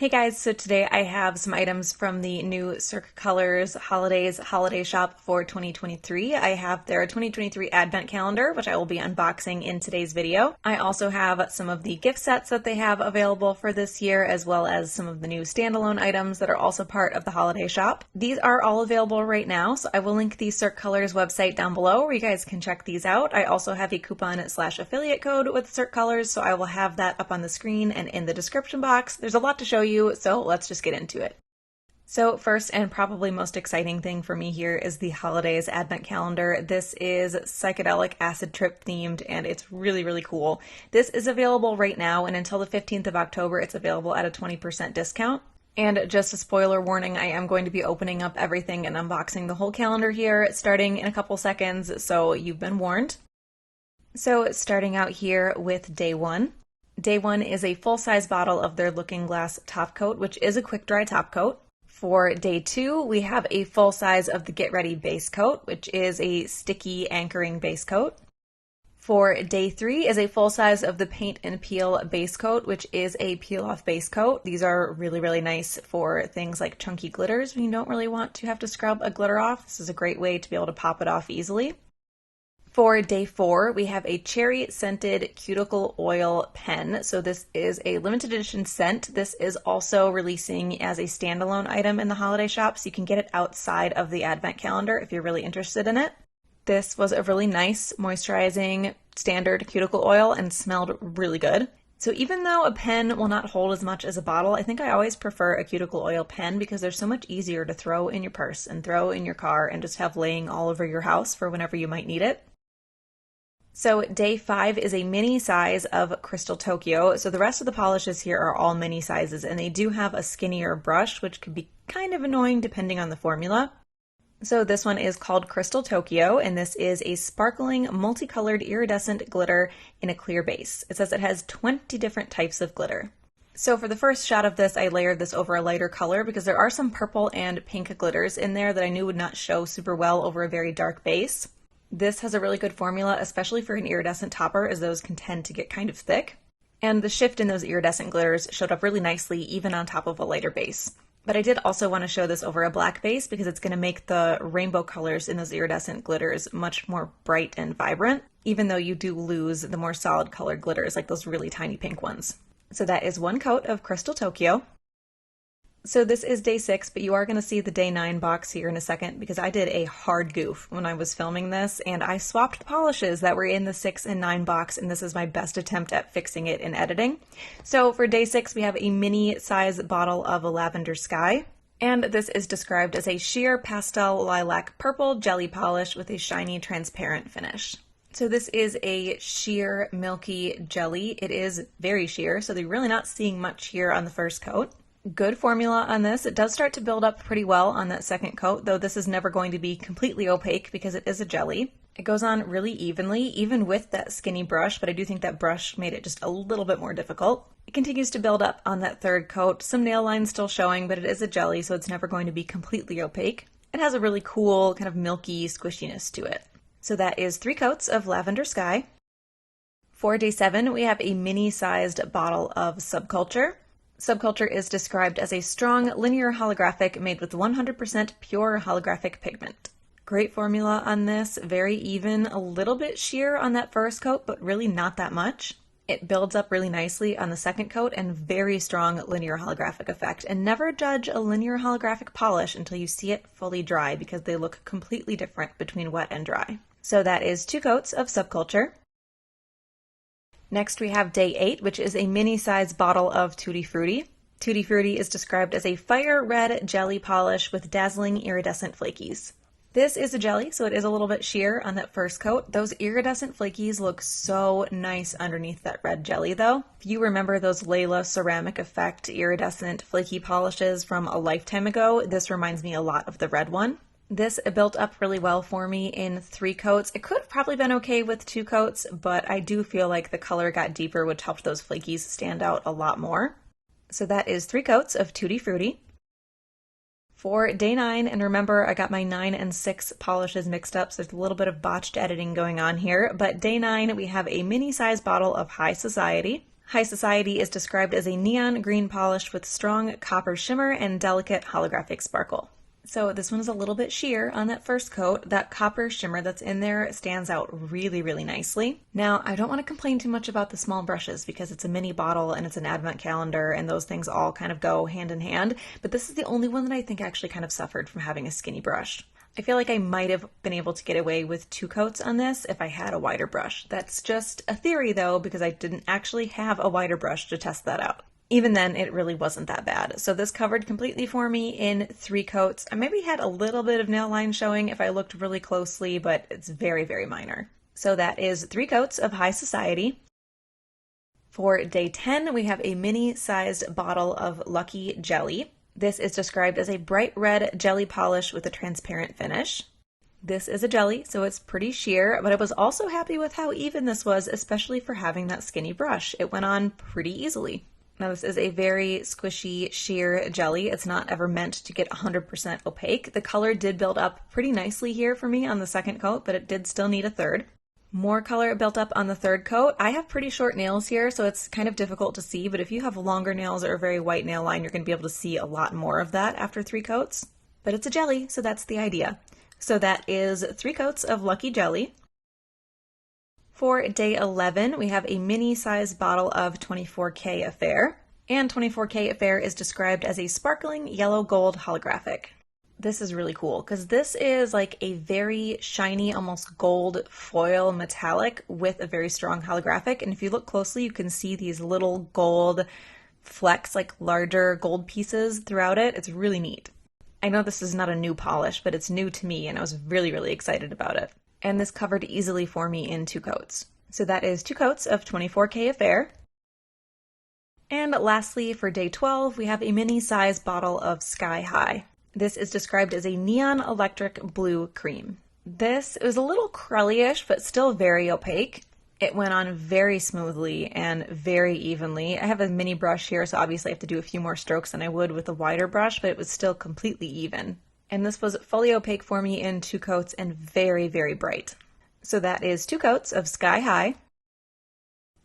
Hey guys, so today I have some items from the new Cirque Colors Holodaze holiday shop for 2023. I have their 2023 advent calendar, which I will be unboxing in today's video. I also have some of the gift sets that they have available for this year, as well as some of the new standalone items that are also part of the holiday shop. These are all available right now, so I will link the Cirque Colors website down below where you guys can check these out. I also have a coupon/affiliate code with Cirque Colors, so I will have that up on the screen and in the description box. There's a lot to show you, so let's just get into it. So first and probably most exciting thing for me here is the Holodaze advent calendar. This is psychedelic acid trip themed and it's really cool. This is available right now, and until the 15th of October it's available at a 20% discount. And just a spoiler warning, I am going to be opening up everything and unboxing the whole calendar here starting in a couple seconds, so you've been warned. So starting out here with day one. Day one is a full-size bottle of their Looking Glass top coat, which is a quick dry top coat. For day two, we have a full size of the Get Ready base coat, which is a sticky anchoring base coat. For day three is a full size of the Paint and Peel base coat, which is a peel-off base coat. These are really nice for things like chunky glitters when you don't really want to have to scrub a glitter off. This is a great way to be able to pop it off easily. For day four, we have a cherry scented cuticle oil pen. So this is a limited edition scent. This is also releasing as a standalone item in the holiday shop, so you can get it outside of the advent calendar if you're really interested in it. This was a really nice moisturizing standard cuticle oil and smelled really good. So even though a pen will not hold as much as a bottle, I think I always prefer a cuticle oil pen because they're so much easier to throw in your purse and throw in your car and just have laying all over your house for whenever you might need it. So day five is a mini size of Crystal Tokyo. So the rest of the polishes here are all mini sizes, and they do have a skinnier brush, which can be kind of annoying depending on the formula. So this one is called Crystal Tokyo, and this is a sparkling multicolored iridescent glitter in a clear base. It says it has 20 different types of glitter. So for the first shot of this, I layered this over a lighter color because there are some purple and pink glitters in there that I knew would not show super well over a very dark base. This has a really good formula, especially for an iridescent topper, as those can tend to get kind of thick. And the shift in those iridescent glitters showed up really nicely, even on top of a lighter base. But I did also want to show this over a black base because it's going to make the rainbow colors in those iridescent glitters much more bright and vibrant, even though you do lose the more solid colored glitters, like those really tiny pink ones. So that is one coat of Crystal Tokyo. So this is day six, but you are going to see the day 9 box here in a second because I did a hard goof when I was filming this and I swapped the polishes that were in the 6 and 9 box, and this is my best attempt at fixing it in editing. So for day 6, we have a mini size bottle of a Lavender Sky, and this is described as a sheer pastel lilac purple jelly polish with a shiny transparent finish. So this is a sheer milky jelly. It is very sheer, so they're really not seeing much here on the first coat. Good formula on this. It does start to build up pretty well on that second coat, though this is never going to be completely opaque because it is a jelly. It goes on really evenly, even with that skinny brush, but I do think that brush made it just a little bit more difficult. It continues to build up on that third coat. Some nail lines still showing, but it is a jelly, so it's never going to be completely opaque. It has a really cool kind of milky squishiness to it. So that is 3 coats of Lavender Sky. For day 7, we have a mini-sized bottle of Subculture. Subculture is described as a strong linear holographic made with 100% pure holographic pigment. Great formula on this, very even, a little bit sheer on that first coat, but really not that much. It builds up really nicely on the second coat and very strong linear holographic effect. And never judge a linear holographic polish until you see it fully dry because they look completely different between wet and dry. So that is 2 coats of Subculture. Next we have day 8, which is a mini-size bottle of Tutti Frutti. Tutti Frutti is described as a fire red jelly polish with dazzling iridescent flakies. This is a jelly, so it is a little bit sheer on that first coat. Those iridescent flakies look so nice underneath that red jelly though. If you remember those Layla Ceramic Effect iridescent flaky polishes from a lifetime ago, this reminds me a lot of the red one. This built up really well for me in 3 coats. It could have probably been okay with 2 coats, but I do feel like the color got deeper, which helped those flakies stand out a lot more. So that is 3 coats of Tutti Frutti. For day 9, and remember I got my 9 and 6 polishes mixed up, so there's a little bit of botched editing going on here, but day 9 we have a mini size bottle of High Society. High Society is described as a neon green polish with strong copper shimmer and delicate holographic sparkle. So this one is a little bit sheer on that first coat. That copper shimmer that's in there stands out really, really nicely. Now, I don't want to complain too much about the small brushes because it's a mini bottle and it's an advent calendar and those things all kind of go hand in hand, but this is the only one that I think actually kind of suffered from having a skinny brush. I feel like I might have been able to get away with 2 coats on this if I had a wider brush. That's just a theory though, because I didn't actually have a wider brush to test that out. Even then, it really wasn't that bad. So this covered completely for me in 3 coats. I maybe had a little bit of nail line showing if I looked really closely, but it's very, very minor. So that is 3 coats of High Society. For day 10, we have a mini-sized bottle of Lucky Jelly. This is described as a bright red jelly polish with a transparent finish. This is a jelly, so it's pretty sheer, but I was also happy with how even this was, especially for having that skinny brush. It went on pretty easily. Now this is a very squishy, sheer jelly. It's not ever meant to get 100% opaque. The color did build up pretty nicely here for me on the second coat, but it did still need a third. More color built up on the third coat. I have pretty short nails here, so it's kind of difficult to see, but if you have longer nails or a very white nail line, you're going to be able to see a lot more of that after 3 coats. But it's a jelly, so that's the idea. So that is 3 coats of Lucky Jelly. For day 11, we have a mini-sized bottle of 24K Affair, and 24K Affair is described as a sparkling yellow gold holographic. This is really cool because this is like a very shiny, almost gold foil metallic with a very strong holographic. And if you look closely, you can see these little gold flecks, like larger gold pieces throughout it. It's really neat. I know this is not a new polish, but it's new to me and I was really, really excited about it. And this covered easily for me in 2 coats. So that is 2 coats of 24K Affair. And lastly, for day 12, we have a mini-sized bottle of Sky High. This is described as a neon electric blue cream. This is a little crelly-ish, but still very opaque. It went on very smoothly and very evenly. I have a mini brush here, so obviously I have to do a few more strokes than I would with a wider brush, but it was still completely even. And this was fully opaque for me in 2 coats and very, very bright. So that is 2 coats of Sky High.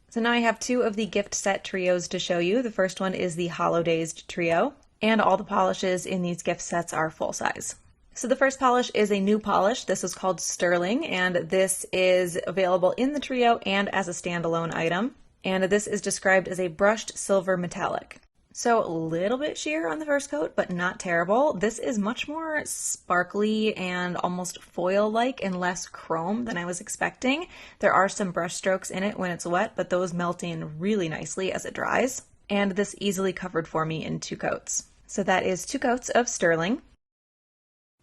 So now I have 2 of the gift set trios to show you. The first one is the Holodaze trio. And all the polishes in these gift sets are full size. So the first polish is a new polish. This is called Sterling, and this is available in the trio and as a standalone item. And this is described as a brushed silver metallic. So a little bit sheer on the first coat, but not terrible. This is much more sparkly and almost foil-like and less chrome than I was expecting. There are some brush strokes in it when it's wet, but those melt in really nicely as it dries. And this easily covered for me in 2 coats. So that is 2 coats of Sterling.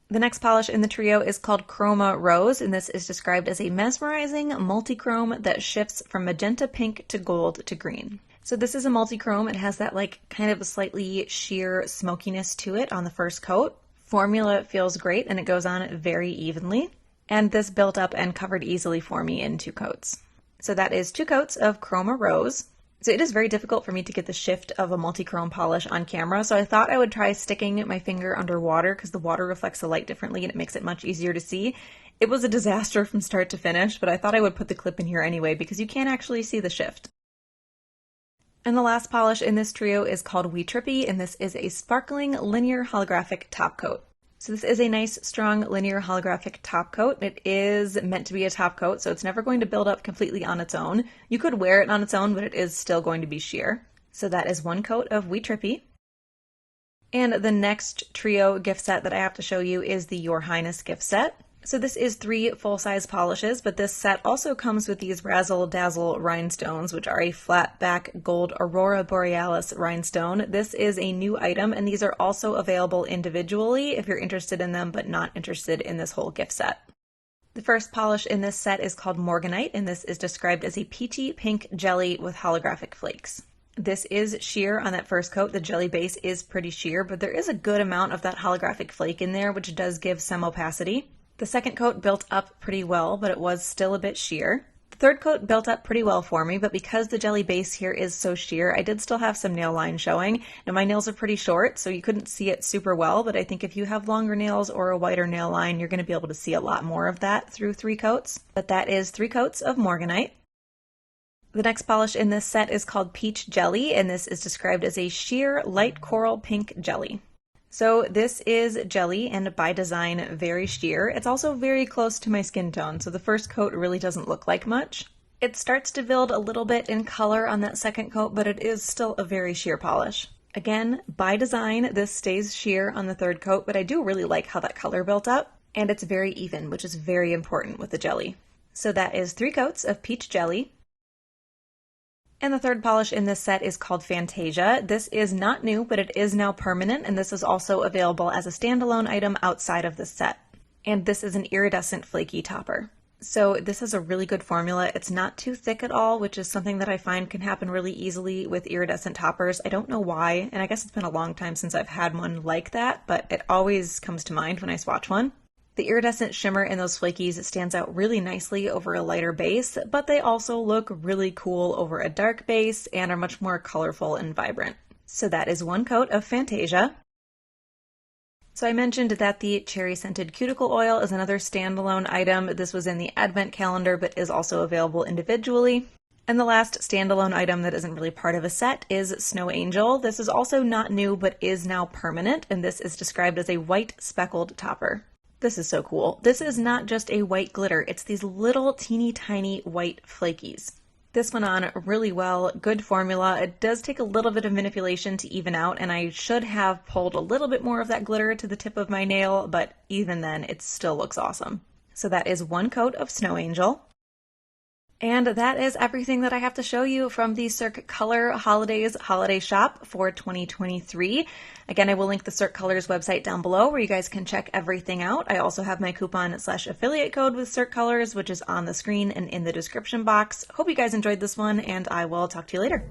The next polish in the trio is called Chroma Rose, and this is described as a mesmerizing multi-chrome that shifts from magenta pink to gold to green. So this is a multi-chrome. It has that like kind of a slightly sheer smokiness to it on the first coat. Formula feels great and it goes on very evenly. And this built up and covered easily for me in 2 coats. So that is 2 coats of Chroma Rose. So it is very difficult for me to get the shift of a multi-chrome polish on camera, so I thought I would try sticking my finger underwater because the water reflects the light differently and it makes it much easier to see. It was a disaster from start to finish, but I thought I would put the clip in here anyway because you can actually see the shift. And the last polish in this trio is called Wee Trippy, and this is a sparkling linear holographic top coat. So this is a nice, strong, linear holographic top coat. It is meant to be a top coat, so it's never going to build up completely on its own. You could wear it on its own, but it is still going to be sheer. So that is 1 coat of Wee Trippy. And the next trio gift set that I have to show you is the Your Highness gift set. So this is 3 full-size polishes, but this set also comes with these Razzle Dazzle Rhinestones, which are a flat back gold Aurora Borealis rhinestone. This is a new item, and these are also available individually if you're interested in them, but not interested in this whole gift set. The first polish in this set is called Morganite, and this is described as a peachy pink jelly with holographic flakes. This is sheer on that first coat. The jelly base is pretty sheer, but there is a good amount of that holographic flake in there, which does give some opacity. The second coat built up pretty well, but it was still a bit sheer. The third coat built up pretty well for me, but because the jelly base here is so sheer, I did still have some nail line showing. Now my nails are pretty short, so you couldn't see it super well, but I think if you have longer nails or a wider nail line, you're going to be able to see a lot more of that through 3 coats. But that is 3 coats of Morganite. The next polish in this set is called Peach Jelly, and this is described as a sheer light coral pink jelly. So this is jelly, and by design, very sheer. It's also very close to my skin tone, so the first coat really doesn't look like much. It starts to build a little bit in color on that second coat, but it is still a very sheer polish. Again, by design, this stays sheer on the third coat, but I do really like how that color built up, and it's very even, which is very important with the jelly. So that is 3 coats of Peach Jelly. And the third polish in this set is called Fantasia. This is not new, but it is now permanent, and this is also available as a standalone item outside of the set. And this is an iridescent flaky topper. So this is a really good formula. It's not too thick at all, which is something that I find can happen really easily with iridescent toppers. I don't know why, and I guess it's been a long time since I've had one like that, but it always comes to mind when I swatch one. The iridescent shimmer in those flakies stands out really nicely over a lighter base, but they also look really cool over a dark base and are much more colorful and vibrant. So that is 1 coat of Fantasia. So I mentioned that the cherry scented cuticle oil is another standalone item. This was in the advent calendar, but is also available individually. And the last standalone item that isn't really part of a set is Snow Angel. This is also not new, but is now permanent, and this is described as a white speckled topper. This is so cool. This is not just a white glitter, it's these little teeny tiny white flakies. This went on really well, good formula. It does take a little bit of manipulation to even out, and I should have pulled a little bit more of that glitter to the tip of my nail, but even then it still looks awesome. So that is 1 coat of Snow Angel. And that is everything that I have to show you from the Cirque Color Holodaze holiday shop for 2023. Again, I will link the Cirque Colors website down below where you guys can check everything out. I also have my coupon/affiliate code with Cirque Colors, which is on the screen and in the description box. Hope you guys enjoyed this one, and I will talk to you later.